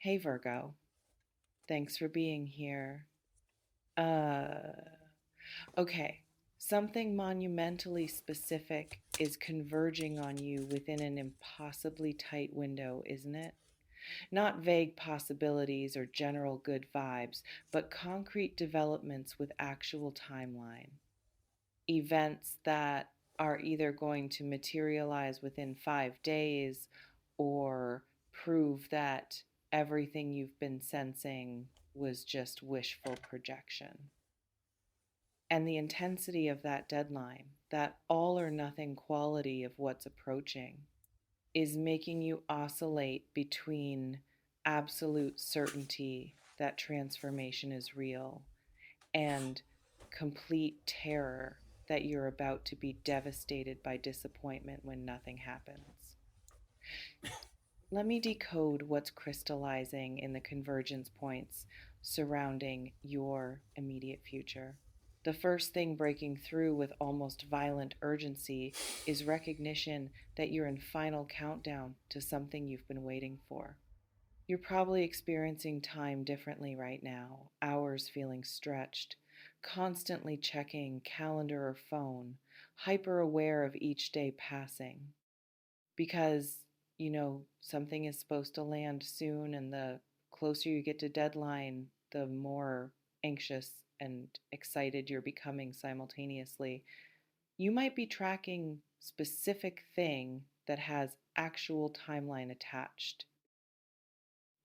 Hey Virgo, thanks for being here. Uh, okay, something monumentally specific is converging on you within an impossibly tight window, isn't it? Not vague possibilities or general good vibes, but concrete developments with actual timeline. Events that are either going to materialize within 5 days or prove that everything you've been sensing was just wishful projection. And the intensity of that deadline, that all or nothing quality of what's approaching, is making you oscillate between absolute certainty that transformation is real and complete terror that you're about to be devastated by disappointment when nothing happens. Let me decode what's crystallizing in the convergence points surrounding your immediate future. The first thing breaking through with almost violent urgency is recognition that you're in final countdown to something you've been waiting for. You're probably experiencing time differently right now, hours feeling stretched, constantly checking calendar or phone, hyper aware of each day passing. Because, something is supposed to land soon, and the closer you get to deadline, the more anxious and excited you're becoming simultaneously. You might be tracking specific thing that has actual timeline attached.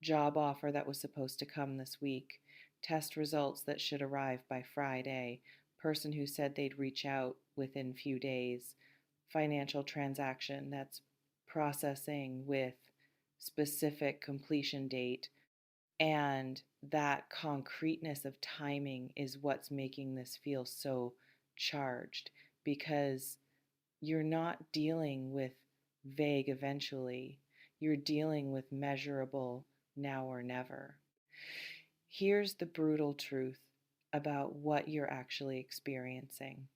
Job offer that was supposed to come this week, test results that should arrive by Friday, person who said they'd reach out within few days, financial transaction that's processing with specific completion date. And that concreteness of timing is what's making this feel so charged, because you're not dealing with vague eventually. You're dealing with measurable now or never. Here's the brutal truth about what you're actually experiencing.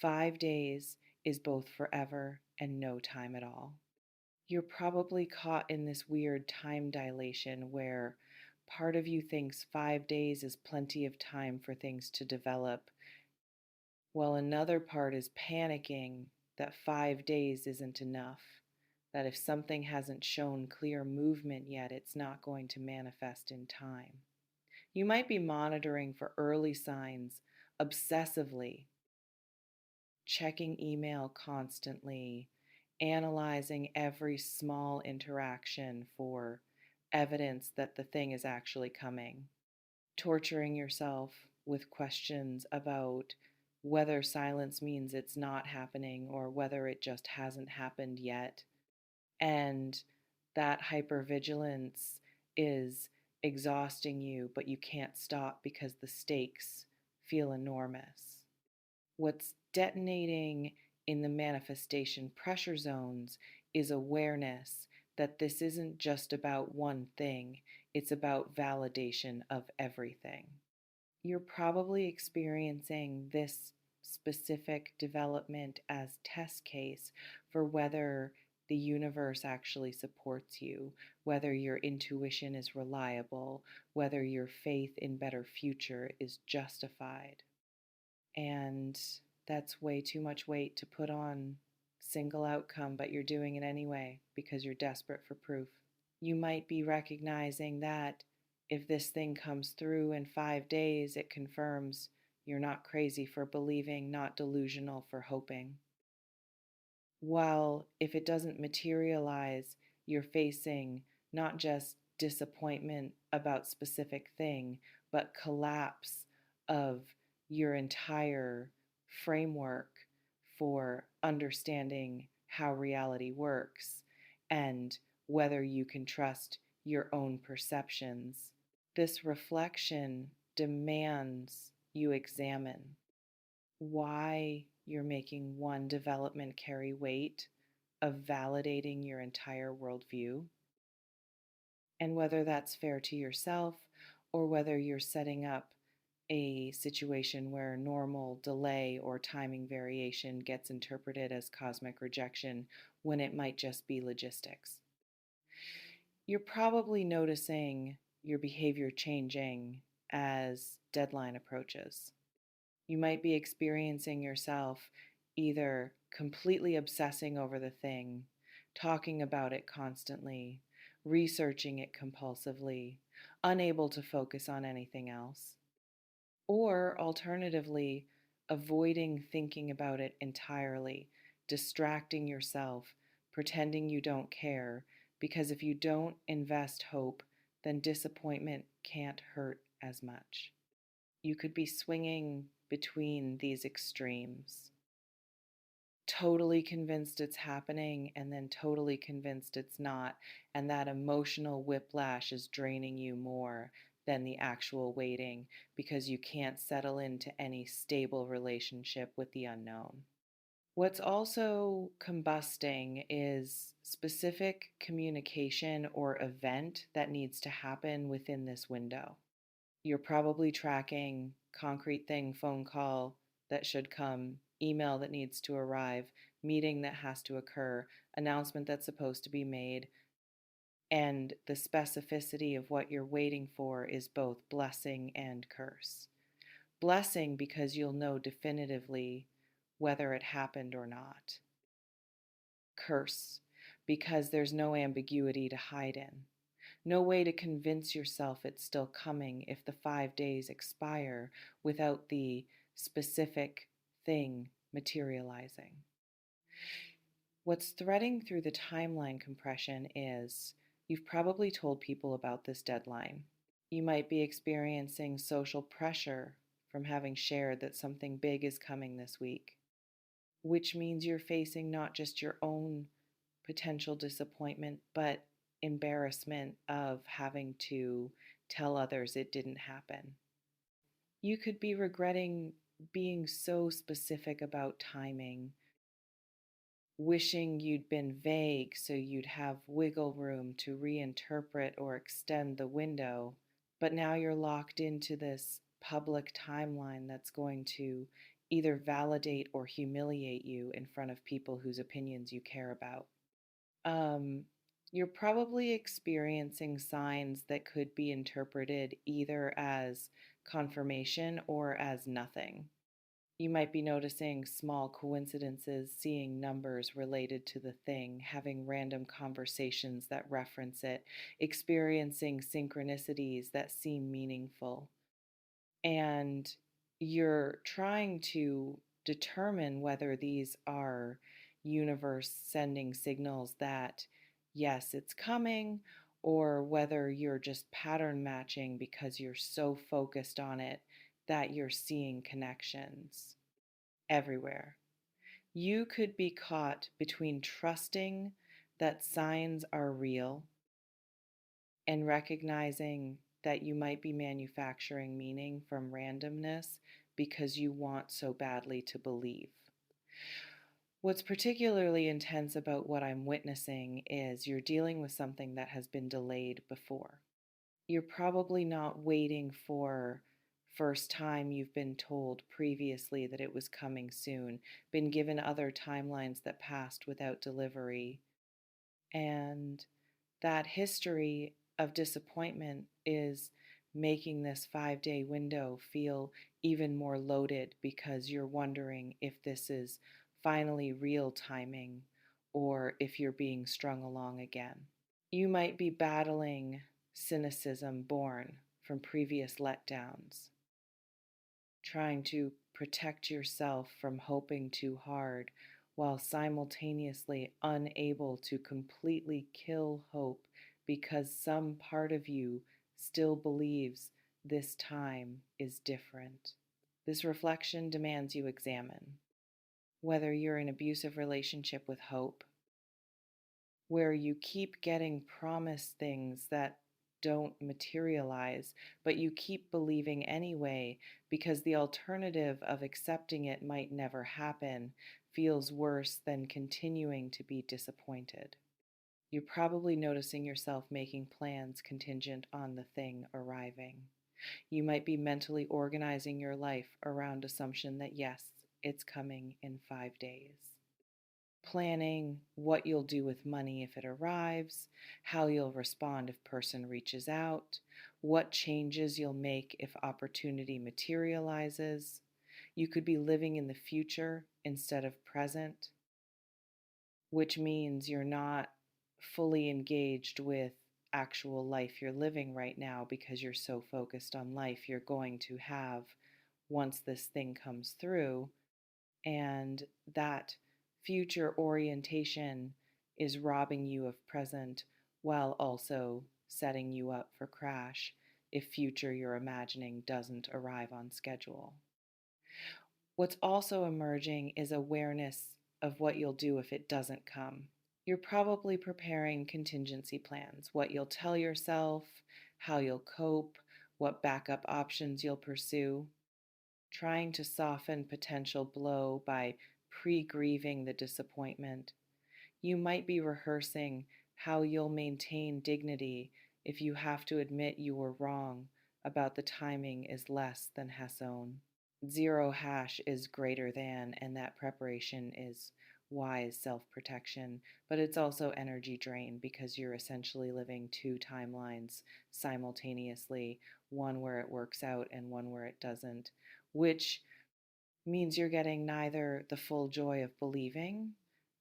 5 days is both forever and no time at all. You're probably caught in this weird time dilation where part of you thinks 5 days is plenty of time for things to develop, while another part is panicking that 5 days isn't enough, that if something hasn't shown clear movement yet, it's not going to manifest in time. You might be monitoring for early signs obsessively, checking email constantly, analyzing every small interaction for evidence that the thing is actually coming, torturing yourself with questions about whether silence means it's not happening or whether it just hasn't happened yet. And that hypervigilance is exhausting you, but you can't stop because the stakes feel enormous. What's detonating in the manifestation pressure zones is awareness that this isn't just about one thing, it's about validation of everything. You're probably experiencing this specific development as test case for whether the universe actually supports you, whether your intuition is reliable, whether your faith in better future is justified. And that's way too much weight to put on single outcome, but you're doing it anyway because you're desperate for proof. You might be recognizing that if this thing comes through in 5 days, it confirms you're not crazy for believing, not delusional for hoping. While if it doesn't materialize, you're facing not just disappointment about specific thing, but collapse of your entire framework for understanding how reality works and whether you can trust your own perceptions. This reflection demands you examine why you're making one development carry weight of validating your entire worldview, and whether that's fair to yourself or whether you're setting up a situation where normal delay or timing variation gets interpreted as cosmic rejection when it might just be logistics. You're probably noticing your behavior changing as deadline approaches. You might be experiencing yourself either completely obsessing over the thing, talking about it constantly, researching it compulsively, unable to focus on anything else, or alternatively, avoiding thinking about it entirely, distracting yourself, pretending you don't care, because if you don't invest hope, then disappointment can't hurt as much. You could be swinging between these extremes, totally convinced it's happening and then totally convinced it's not. And that emotional whiplash is draining you more than the actual waiting because you can't settle into any stable relationship with the unknown. What's also combusting is specific communication or event that needs to happen within this window. You're probably tracking concrete thing, phone call that should come, email that needs to arrive, meeting that has to occur, announcement that's supposed to be made, and the specificity of what you're waiting for is both blessing and curse. Blessing because you'll know definitively whether it happened or not. Curse because there's no ambiguity to hide in. No way to convince yourself it's still coming if the 5 days expire without the specific thing materializing. What's threading through the timeline compression is you've probably told people about this deadline. You might be experiencing social pressure from having shared that something big is coming this week, which means you're facing not just your own potential disappointment, but embarrassment of having to tell others it didn't happen. You could be regretting being so specific about timing, wishing you'd been vague so you'd have wiggle room to reinterpret or extend the window, but now you're locked into this public timeline that's going to either validate or humiliate you in front of people whose opinions you care about. um, you're probably experiencing signs that could be interpreted either as confirmation or as nothing. You might be noticing small coincidences, seeing numbers related to the thing, having random conversations that reference it, experiencing synchronicities that seem meaningful. And you're trying to determine whether these are universe sending signals that yes, it's coming, or whether you're just pattern matching because you're so focused on it that you're seeing connections everywhere. You could be caught between trusting that signs are real and recognizing that you might be manufacturing meaning from randomness because you want so badly to believe. What's particularly intense about what I'm witnessing is you're dealing with something that has been delayed before. You're probably not waiting for first time you've been told previously that it was coming soon, been given other timelines that passed without delivery, and that history of disappointment is making this 5 day window feel even more loaded because you're wondering if this is finally real timing or if you're being strung along again. You might be battling cynicism born from previous letdowns, trying to protect yourself from hoping too hard while simultaneously unable to completely kill hope because some part of you still believes this time is different. This reflection demands you examine whether you're in an abusive relationship with hope, where you keep getting promised things that don't materialize, but you keep believing anyway because the alternative of accepting it might never happen feels worse than continuing to be disappointed. You're probably noticing yourself making plans contingent on the thing arriving. You might be mentally organizing your life around assumption that yes, it's coming in 5 days. planning what you'll do with money if it arrives, how you'll respond if person reaches out, what changes you'll make if opportunity materializes. You could be living in the future instead of present, which means you're not fully engaged with actual life you're living right now because you're so focused on life you're going to have once this thing comes through. And that future orientation is robbing you of present while also setting you up for crash if future you're imagining doesn't arrive on schedule. What's also emerging is awareness of what you'll do if it doesn't come. You're probably preparing contingency plans, what you'll tell yourself, how you'll cope, what backup options you'll pursue, trying to soften potential blow by pre-grieving the disappointment. You might be rehearsing how you'll maintain dignity if you have to admit you were wrong about the timing is less than Hasson. Zero hash is greater than, and that preparation is wise self protection, but it's also energy drain because you're essentially living two timelines simultaneously, one where it works out and one where it doesn't, which means you're getting neither the full joy of believing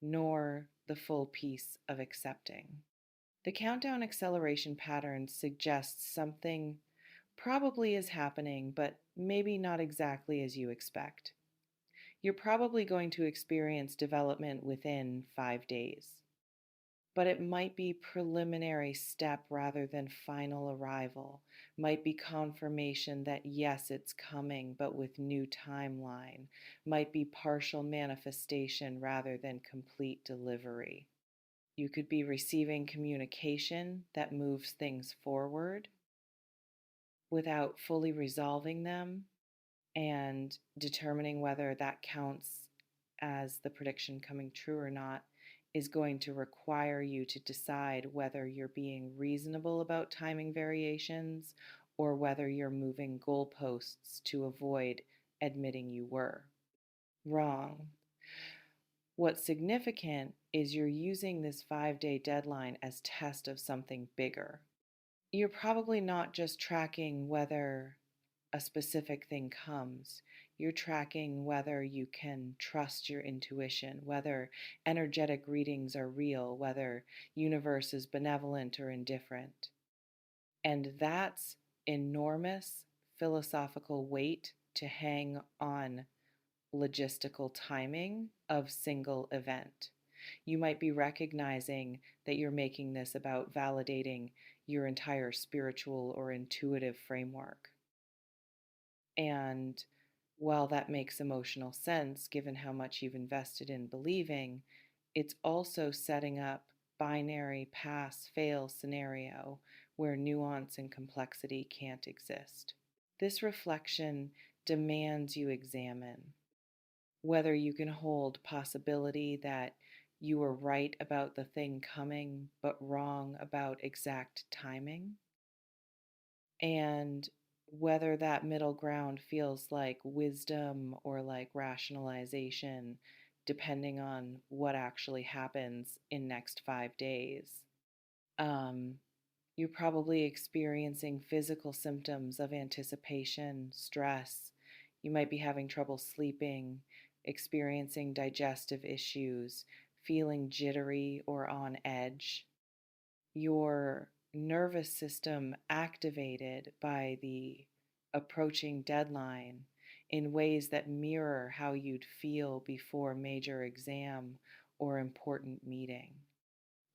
nor the full peace of accepting. The countdown acceleration pattern suggests something probably is happening, but maybe not exactly as you expect. You're probably going to experience development within 5 days, but it might be preliminary step rather than final arrival, might be confirmation that yes, it's coming, but with new timeline, might be partial manifestation rather than complete delivery. You could be receiving communication that moves things forward without fully resolving them and determining whether that counts as the prediction coming true or not is going to require you to decide whether you're being reasonable about timing variations or whether you're moving goalposts to avoid admitting you were wrong. What's significant is you're using this 5 day deadline as test of something bigger. You're probably not just tracking whether a specific thing comes. You're tracking whether you can trust your intuition, whether energetic readings are real, whether universe is benevolent or indifferent. And that's enormous philosophical weight to hang on logistical timing of single event. You might be recognizing that you're making this about validating your entire spiritual or intuitive framework. And while that makes emotional sense, given how much you've invested in believing, it's also setting up binary pass fail scenario where nuance and complexity can't exist. This reflection demands you examine whether you can hold possibility that you were right about the thing coming but wrong about exact timing, and whether that middle ground feels like wisdom or like rationalization, depending on what actually happens in next 5 days. Um, you're probably experiencing physical symptoms of anticipation, stress. You might be having trouble sleeping, experiencing digestive issues, feeling jittery or on edge. Your nervous system activated by the approaching deadline in ways that mirror how you'd feel before major exam or important meeting.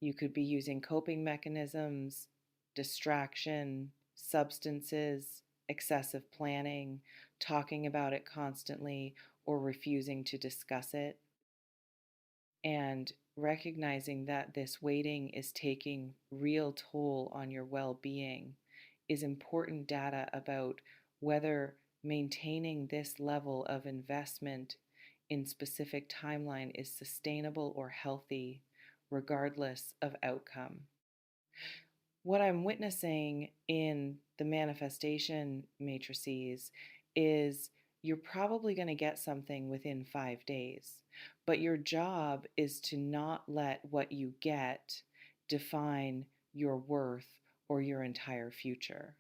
You could be using coping mechanisms, distraction, substances, excessive planning, talking about it constantly, or refusing to discuss it. And recognizing that this waiting is taking real toll on your well being is important data about whether maintaining this level of investment in specific timeline is sustainable or healthy, regardless of outcome. What I'm witnessing in the manifestation matrices is you're probably going to get something within 5 days. But your job is to not let what you get define your worth or your entire future.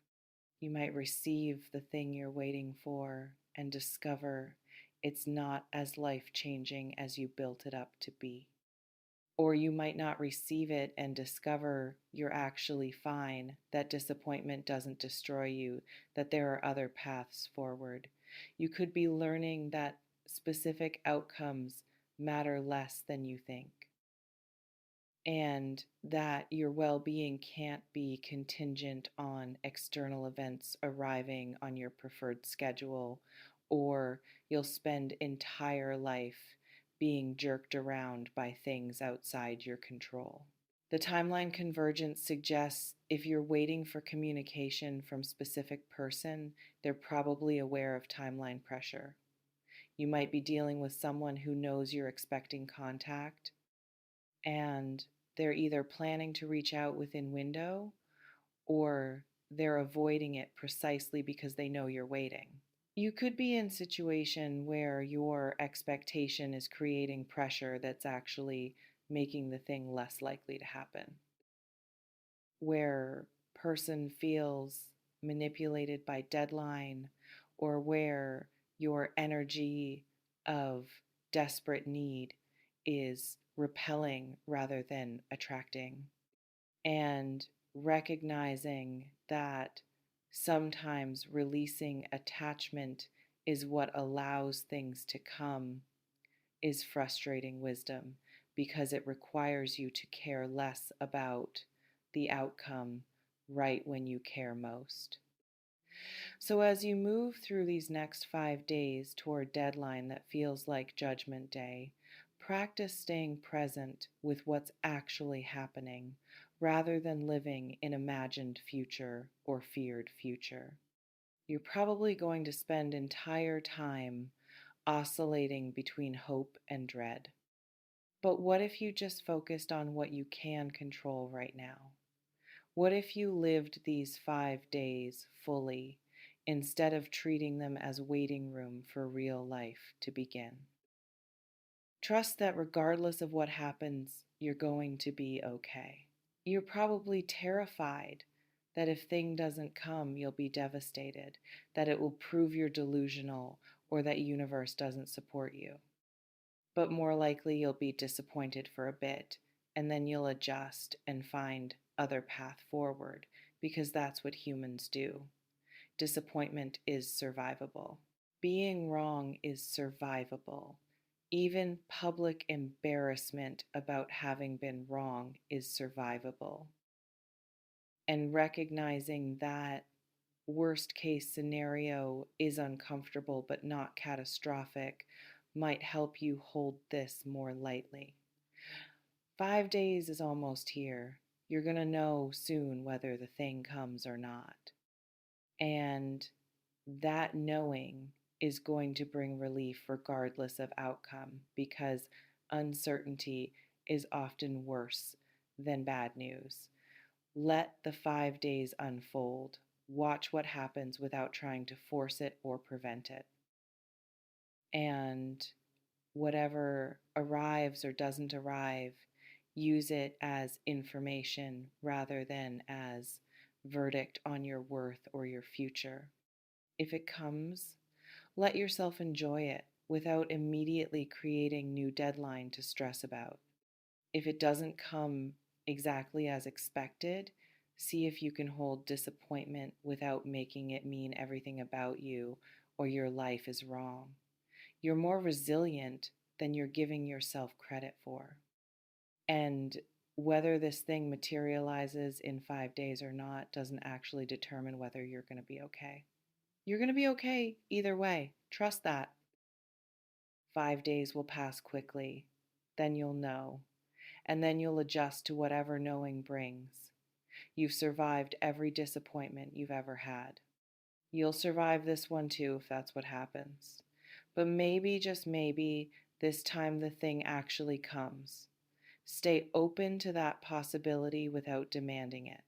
You might receive the thing you're waiting for and discover it's not as life changing as you built it up to be. Or you might not receive it and discover you're actually fine, that disappointment doesn't destroy you, that there are other paths forward. You could be learning that specific outcomes matter less than you think, and that your well being can't be contingent on external events arriving on your preferred schedule, or you'll spend entire life being jerked around by things outside your control. The timeline convergence suggests if you're waiting for communication from a specific person, they're probably aware of timeline pressure. You might be dealing with someone who knows you're expecting contact, and they're either planning to reach out within window or they're avoiding it precisely because they know you're waiting. You could be in a situation where your expectation is creating pressure that's actually making the thing less likely to happen. Where person feels manipulated by deadline, or where your energy of desperate need is repelling rather than attracting. And recognizing that sometimes releasing attachment is what allows things to come is frustrating wisdom, because it requires you to care less about the outcome right when you care most. So, as you move through these next 5 days toward deadline that feels like Judgment Day, practice staying present with what's actually happening rather than living in imagined future or feared future. You're probably going to spend entire time oscillating between hope and dread. But what if you just focused on what you can control right now? What if you lived these 5 days fully instead of treating them as waiting room for real life to begin? Trust that regardless of what happens, you're going to be okay. You're probably terrified that if thing doesn't come, you'll be devastated, that it will prove you're delusional, or that universe doesn't support you. But more likely you'll be disappointed for a bit, and then you'll adjust and find other path forward, because that's what humans do. Disappointment is survivable. Being wrong is survivable. Even public embarrassment about having been wrong is survivable. And recognizing that worst case scenario is uncomfortable but not catastrophic might help you hold this more lightly. 5 days is almost here. You're going to know soon whether the thing comes or not. And that knowing is going to bring relief regardless of outcome, because uncertainty is often worse than bad news. Let the 5 days unfold. Watch what happens without trying to force it or prevent it. And whatever arrives or doesn't arrive, use it as information rather than as verdict on your worth or your future. If it comes, let yourself enjoy it without immediately creating new deadline to stress about. If it doesn't come exactly as expected, see if you can hold disappointment without making it mean everything about you or your life is wrong. You're more resilient than you're giving yourself credit for. And whether this thing materializes in 5 days or not doesn't actually determine whether you're going to be okay. You're going to be okay either way. Trust that. 5 days will pass quickly. Then you'll know. And then you'll adjust to whatever knowing brings. You've survived every disappointment you've ever had. You'll survive this one too if that's what happens. But maybe, just maybe, this time the thing actually comes. Stay open to that possibility without demanding it.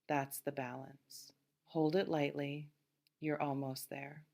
That's the balance. Hold it lightly. You're almost there.